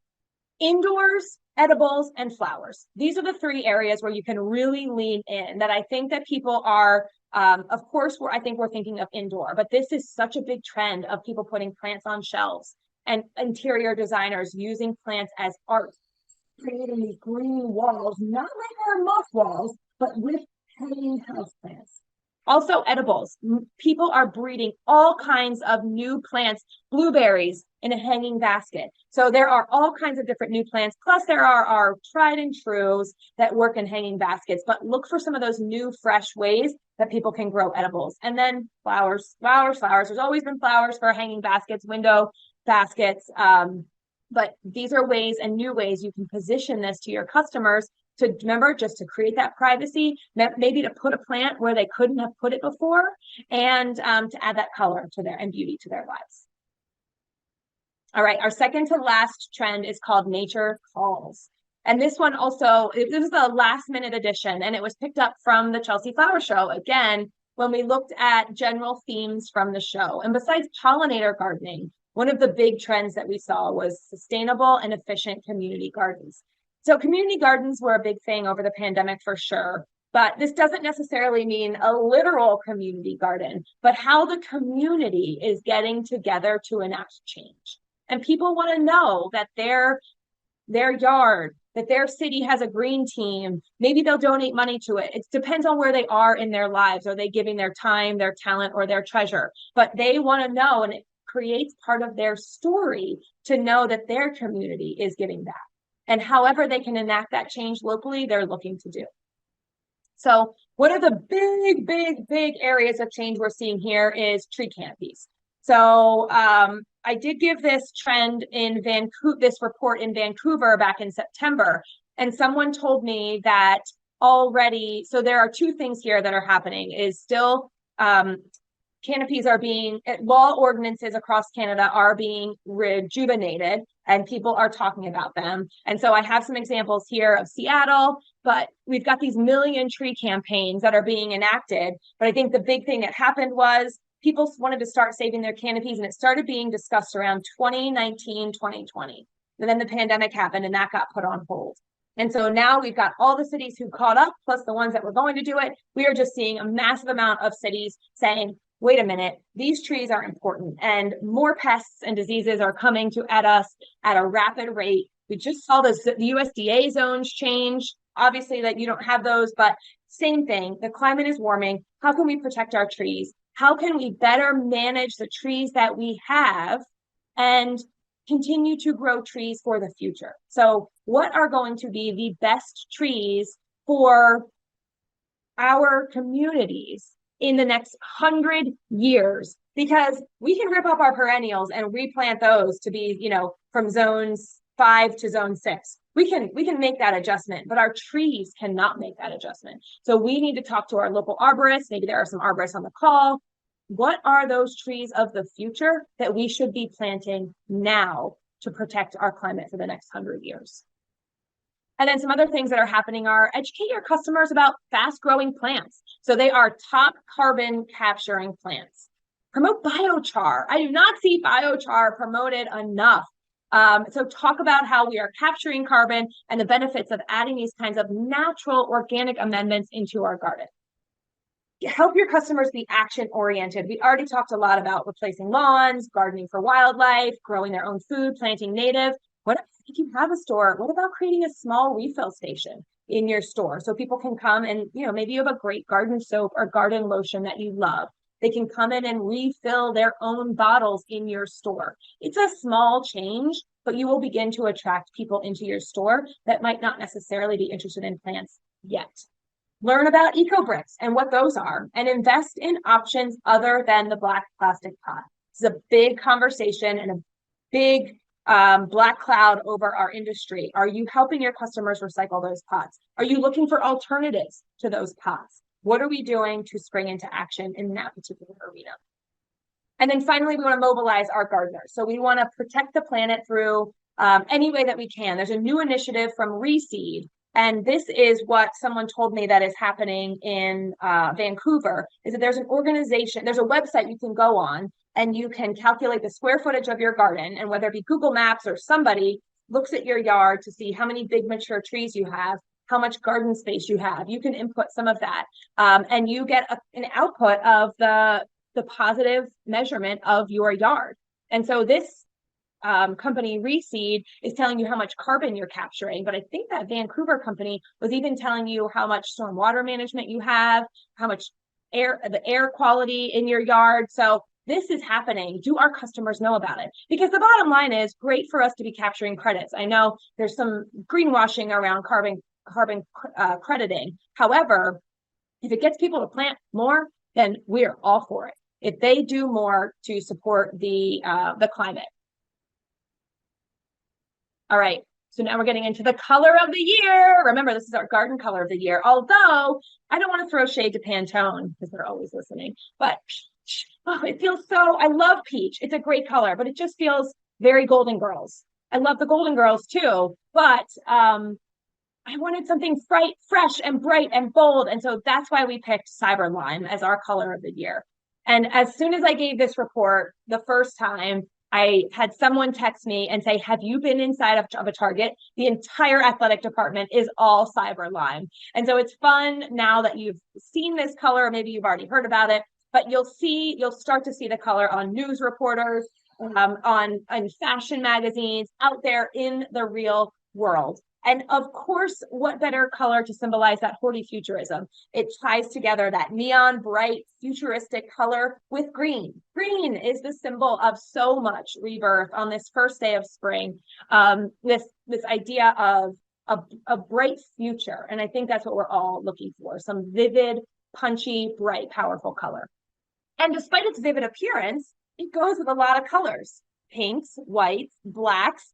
Indoors, edibles, and flowers. These are the three areas where you can really lean in that I think that people are, of course, I think we're thinking of indoor, but this is such a big trend of people putting plants on shelves and interior designers using plants as art, creating these green walls, not like our moss walls, but with hanging houseplants. Also edibles. People are breeding all kinds of new plants, blueberries in a hanging basket. So there are all kinds of different new plants. Plus there are our tried and trues that work in hanging baskets, but look for some of those new fresh ways that people can grow edibles. And then flowers. There's always been flowers for hanging baskets, window baskets. But these are ways and new ways you can position this to your customers to remember, just to create that privacy, maybe to put a plant where they couldn't have put it before, and to add that color to their and beauty to their lives. All right, our second to last trend is called Nature Calls. And this one also, this is a last minute addition, and it was picked up from the Chelsea Flower Show. Again, when we looked at general themes from the show. And besides pollinator gardening, one of the big trends that we saw was sustainable and efficient community gardens. So community gardens were a big thing over the pandemic for sure, but this doesn't necessarily mean a literal community garden, but how the community is getting together to enact change. And people want to know that their yard, that their city has a green team. Maybe they'll donate money to it. It depends on where they are in their lives. Are they giving their time, their talent, or their treasure? But they want to know, and it creates part of their story to know that their community is giving back. And however they can enact that change locally, they're looking to do. So one of the big areas of change we're seeing here is tree canopies. So I did give this trend in Vancouver, this report in Vancouver back in September, and someone told me that already, so there are two things here that are happening, is still canopies are being, law ordinances across Canada are being rejuvenated and people are talking about them. And so I have some examples here of Seattle, but we've got these million tree campaigns that are being enacted. But I think the big thing that happened was people wanted to start saving their canopies, and it started being discussed around 2019, 2020. And then the pandemic happened and that got put on hold. And so now we've got all the cities who caught up, plus the ones that were going to do it. We are just seeing a massive amount of cities saying, wait a minute, these trees are important, and more pests and diseases are coming at us at a rapid rate. We just saw the USDA zones change. Obviously, that you don't have those, but same thing. The climate is warming. How can we protect our trees? How can we better manage the trees that we have and continue to grow trees for the future? So what are going to be the best trees for our communities in the next 100 years? Because we can rip up our perennials and replant those to be, from zones 5 to zone 6. We can make that adjustment, but our trees cannot make that adjustment. So we need to talk to our local arborists. Maybe there are some arborists on the call. What are those trees of the future that we should be planting now to protect our climate for the next 100 years? And then some other things that are happening are educate your customers about fast-growing plants. So they are top carbon capturing plants. Promote biochar. I do not see biochar promoted enough. So talk about how we are capturing carbon and the benefits of adding these kinds of natural organic amendments into our garden. Help your customers be action-oriented. We already talked a lot about replacing lawns, gardening for wildlife, growing their own food, planting native. What if you have a store? What about creating a small refill station in your store so people can come and, maybe you have a great garden soap or garden lotion that you love. They can come in and refill their own bottles in your store. It's a small change, but you will begin to attract people into your store that might not necessarily be interested in plants yet. Learn about eco-bricks and what those are, and invest in options other than the black plastic pot. This is a big conversation and a big black cloud over our industry. Are you helping your customers recycle those pots? Are you looking for alternatives to those pots? What are we doing to spring into action in that particular arena? And then finally, we want to mobilize our gardeners. So we want to protect the planet through any way that we can. There's a new initiative from Reseed. And this is what someone told me that is happening in Vancouver, is that there's an organization, there's a website you can go on and you can calculate the square footage of your garden. And whether it be Google Maps or somebody looks at your yard to see how many big mature trees you have, how much garden space you have, you can input some of that. And you get an output of the positive measurement of your yard. And so this company Reseed is telling you how much carbon you're capturing, but I think that Vancouver company was even telling you how much stormwater management you have, how much the air quality in your yard. So this is happening. Do our customers know about it? Because the bottom line is great for us to be capturing credits. I know there's some greenwashing around carbon crediting. However, if it gets people to plant more, then we're all for it. If they do more to support the climate. All right, so now we're getting into the color of the year. Remember, this is our garden color of the year. Although I don't want to throw shade to Pantone because they're always listening, but it feels so, I love peach. It's a great color, but it just feels very Golden Girls. I love the Golden Girls too, but I wanted something fresh and bright and bold. And so that's why we picked Cyber Lime as our color of the year. And as soon as I gave this report the first time, I had someone text me and say, have you been inside of a Target? The entire athletic department is all Cyber Lime. And so it's fun now that you've seen this color, maybe you've already heard about it, but you'll start to see the color on news reporters, on fashion magazines, out there in the real world. And of course, what better color to symbolize that hortifuturism? It ties together that neon bright futuristic color with green. Green is the symbol of so much rebirth on this first day of spring. This idea of a bright future. And I think that's what we're all looking for. Some vivid, punchy, bright, powerful color. And despite its vivid appearance, it goes with a lot of colors. Pinks, whites, blacks.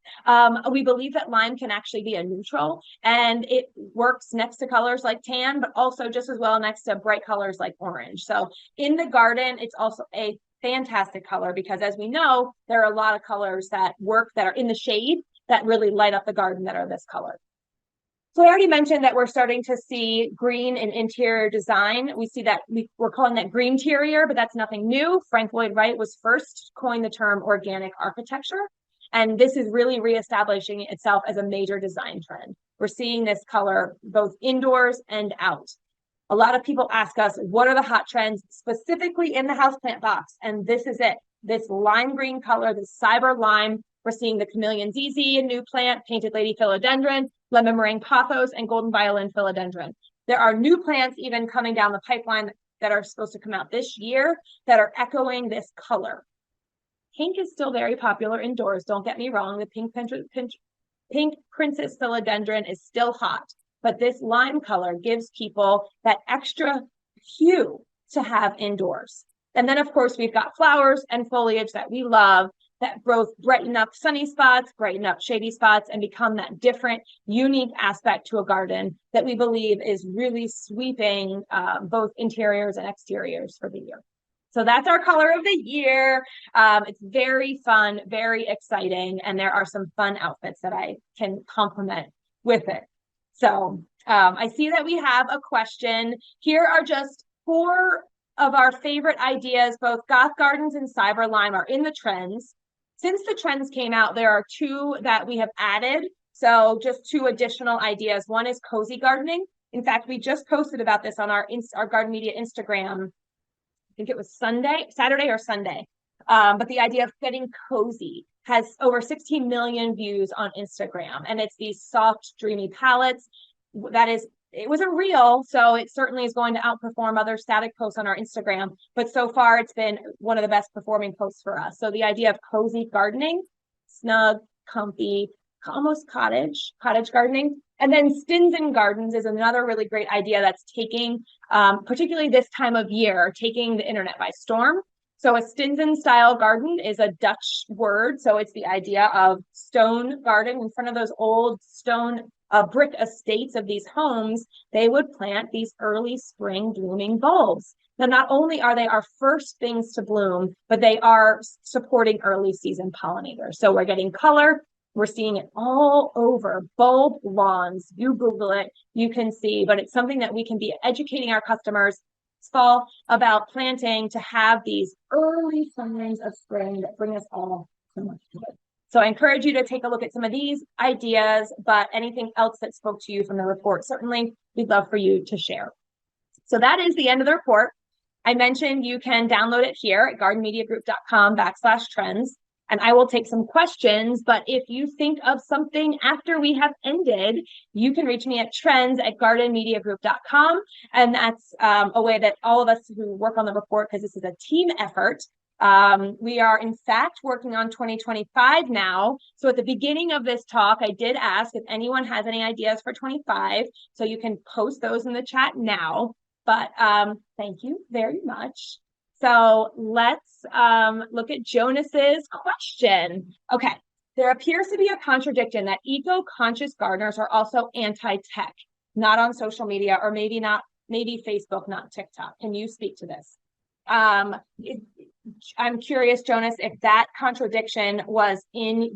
We believe that lime can actually be a neutral, and it works next to colors like tan, but also just as well next to bright colors like orange. So in the garden, it's also a fantastic color because, as we know, there are a lot of colors that work that are in the shade that really light up the garden that are this color. So I already mentioned that we're starting to see green in interior design. We see that we're calling that green interior, but that's nothing new. Frank Lloyd Wright was first coined the term organic architecture. And this is really reestablishing itself as a major design trend. We're seeing this color both indoors and out. A lot of people ask us, what are the hot trends specifically in the houseplant box? And this is it. This lime green color, this cyber lime. We're seeing the chameleon ZZ, a new plant, painted lady philodendron, lemon meringue pothos, and golden violin philodendron. There are new plants even coming down the pipeline that are supposed to come out this year that are echoing this color. Pink is still very popular indoors. Don't get me wrong. The pink princess philodendron is still hot, but this lime color gives people that extra hue to have indoors. And then, of course, we've got flowers and foliage that we love that both brighten up sunny spots, brighten up shady spots, and become that different, unique aspect to a garden that we believe is really sweeping both interiors and exteriors for the year. So that's our color of the year. It's very fun, very exciting, and there are some fun outfits that I can complement with it. So I see that we have a question. Here are just 4 of our favorite ideas. Both Goth Gardens and Cyber Lime are in the trends. Since the trends came out, there are 2 that we have added. So just 2 additional ideas. One is cozy gardening. In fact, we just posted about this on our Garden Media Instagram. I think it was Saturday or Sunday. But the idea of getting cozy has over 16 million views on Instagram. And it's these soft, dreamy palettes. It was a reel, so it certainly is going to outperform other static posts on our Instagram. But so far, it's been one of the best performing posts for us. So the idea of cozy gardening, snug, comfy, almost cottage gardening. And then Stinson Gardens is another really great idea that's taking, particularly this time of year, taking the internet by storm. So a Stinson style garden is a Dutch word. So it's the idea of stone garden in front of those old stone brick estates of these homes. They would plant these early spring blooming bulbs. Now, not only are they our first things to bloom, but they are supporting early season pollinators. So we're getting color We're seeing it all over bulb lawns. You Google it, you can see, but it's something that we can be educating our customers this fall about planting to have these early signs of spring that bring us all so much joy. So I encourage you to take a look at some of these ideas, but anything else that spoke to you from the report, certainly we'd love for you to share. So that is the end of the report. I mentioned you can download it here at gardenmediagroup.com/trends, and I will take some questions. But if you think of something after we have ended, you can reach me at trends@gardenmediagroup.com. And that's a way that all of us who work on the report, because this is a team effort, we are in fact working on 2025 now. So at the beginning of this talk, I did ask if anyone has any ideas for 25. So you can post those in the chat now. But thank you very much. So let's look at Jonas's question. Okay, there appears to be a contradiction that eco-conscious gardeners are also anti-tech, not on social media, or maybe Facebook, not TikTok. Can you speak to this? I'm curious, Jonas, if that contradiction was in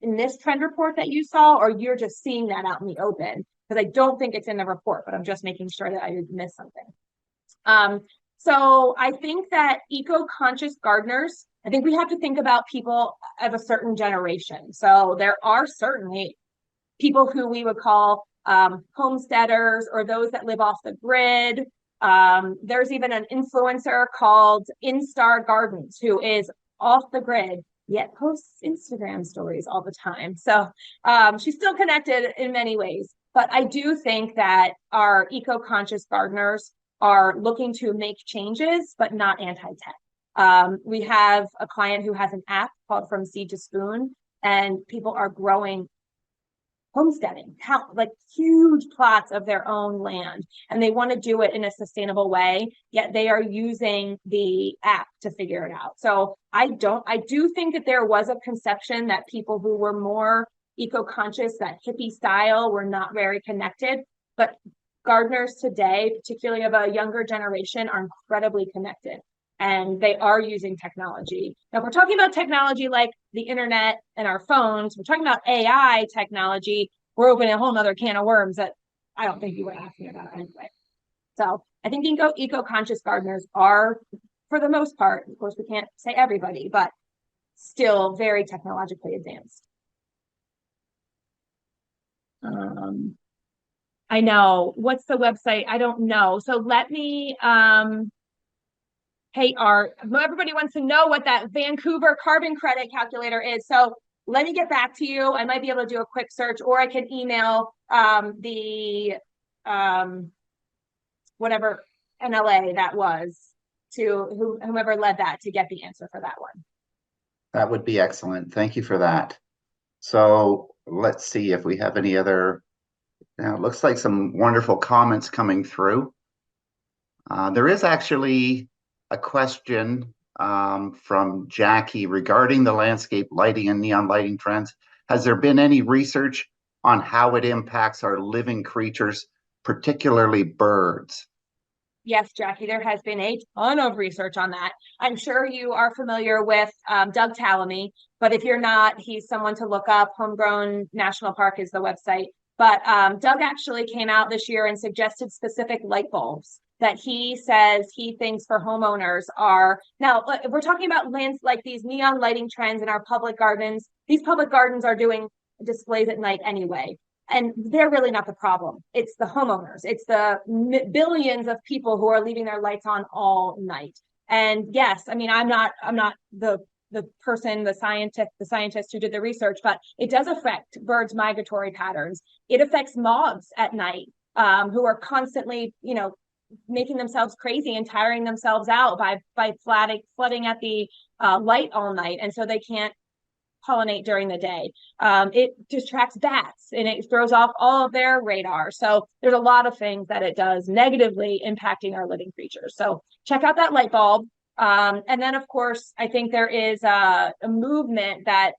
this trend report that you saw, or you're just seeing that out in the open. Because I don't think it's in the report, but I'm just making sure that I didn't miss something. So I think that eco-conscious gardeners, I think we have to think about people of a certain generation. So there are certainly people who we would call homesteaders, or those that live off the grid. There's even an influencer called Instar Gardens who is off the grid, yet posts Instagram stories all the time. So she's still connected in many ways. But I do think that our eco-conscious gardeners are looking to make changes, but not anti-tech. We have a client who has an app called From Seed to Spoon, and people are growing homesteading, like huge plots of their own land, and they want to do it in a sustainable way, yet they are using the app to figure it out. So I do think that there was a conception that people who were more eco-conscious, that hippie style, were not very connected, but gardeners today, particularly of a younger generation, are incredibly connected, and they are using technology. Now, if we're talking about technology like the internet and our phones, we're talking about AI technology, we're opening a whole nother can of worms that I don't think you were asking about anyway. So I think eco-conscious gardeners are, for the most part, of course we can't say everybody, but still very technologically advanced. I know. What's the website? I don't know. So let me, hey, Art, everybody wants to know what that Vancouver carbon credit calculator is. So let me get back to you. I might be able to do a quick search, or I can email the whatever NLA that was to whomever led that to get the answer for that one. That would be excellent. Thank you for that. So let's see if we have any other. Now, it looks like some wonderful comments coming through. There is actually a question from Jackie regarding the landscape lighting and neon lighting trends. Has there been any research on how it impacts our living creatures, particularly birds? Yes, Jackie, there has been a ton of research on that. I'm sure you are familiar with Doug Tallamy, but if you're not, he's someone to look up. Homegrown National Park is the website. But Doug actually came out this year and suggested specific light bulbs that he says he thinks for homeowners are. Now, if we're talking about lands like these neon lighting trends in our public gardens, these public gardens are doing displays at night anyway. And they're really not the problem. It's the homeowners. It's the billions of people who are leaving their lights on all night. And yes, I mean, I'm not the person, the scientist who did the research, but it does affect birds' migratory patterns. It affects moths at night, who are constantly, making themselves crazy and tiring themselves out by flooding at the light all night, and so they can't pollinate during the day. It distracts bats, and it throws off all of their radar. So there's a lot of things that it does negatively impacting our living creatures. So check out that light bulb. And then, of course, I think there is a movement that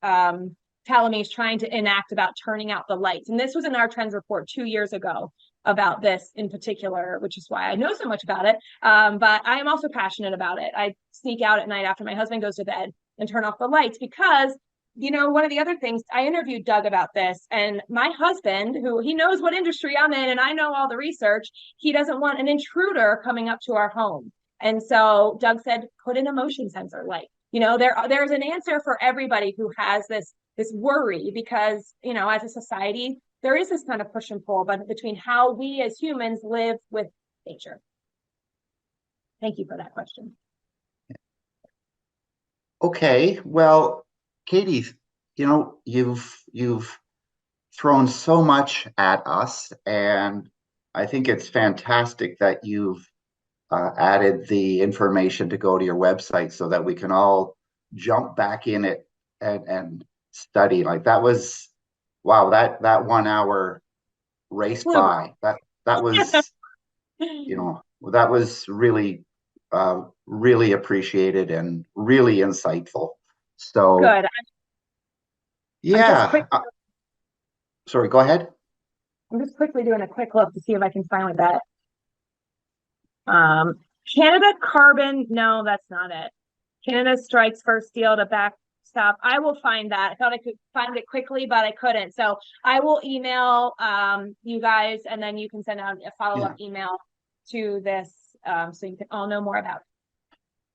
Tallamy is trying to enact about turning out the lights. And this was in our trends report 2 years ago about this in particular, which is why I know so much about it. But I am also passionate about it. I sneak out at night after my husband goes to bed and turn off the lights, because one of the other things, I interviewed Doug about this, and my husband, who he knows what industry I'm in and I know all the research, he doesn't want an intruder coming up to our home. And so Doug said, put in a motion sensor. Like, there's an answer for everybody who has this worry, because, as a society, there is this kind of push and pull, but between how we as humans live with nature. Thank you for that question. Okay, well, Katie, you've thrown so much at us, and I think it's fantastic that you've added the information to go to your website so that we can all jump back in it and study. Like that was, wow, that 1 hour race by. That was, that was really appreciated and really insightful. So good. yeah, sorry, go ahead. I'm just quickly doing a quick look to see if I can find that. Canada carbon, no, that's not it. Canada strikes first deal to backstop. I will find that. I thought I could find it quickly, but I couldn't. So I will email you guys, and then you can send out a follow-up email to this, so you can all know more about it.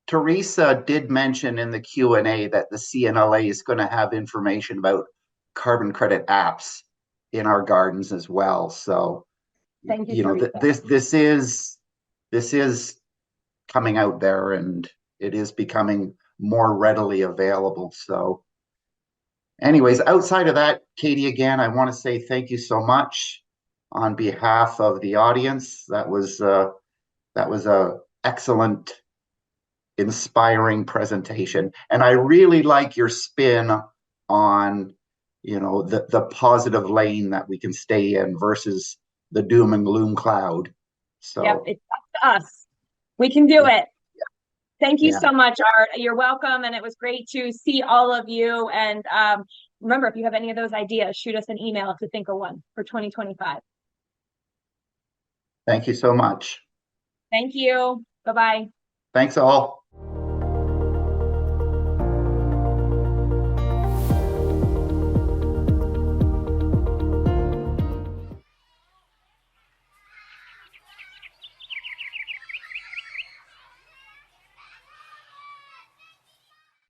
Teresa did mention in the Q&A that the CNLA is going to have information about carbon credit apps in our gardens as well. So, thank you, this is coming out there, and it is becoming more readily available. So anyways, outside of that, Katie, again, I want to say thank you so much on behalf of the audience. That was a excellent, inspiring presentation. And I really like your spin on, the positive lane that we can stay in versus the doom and gloom cloud. So yep, it's up to us. We can do it. Thank you so much, Art. You're welcome. And it was great to see all of you. And remember, if you have any of those ideas, shoot us an email to think of one for 2025. Thank you so much. Thank you. Bye-bye. Thanks all.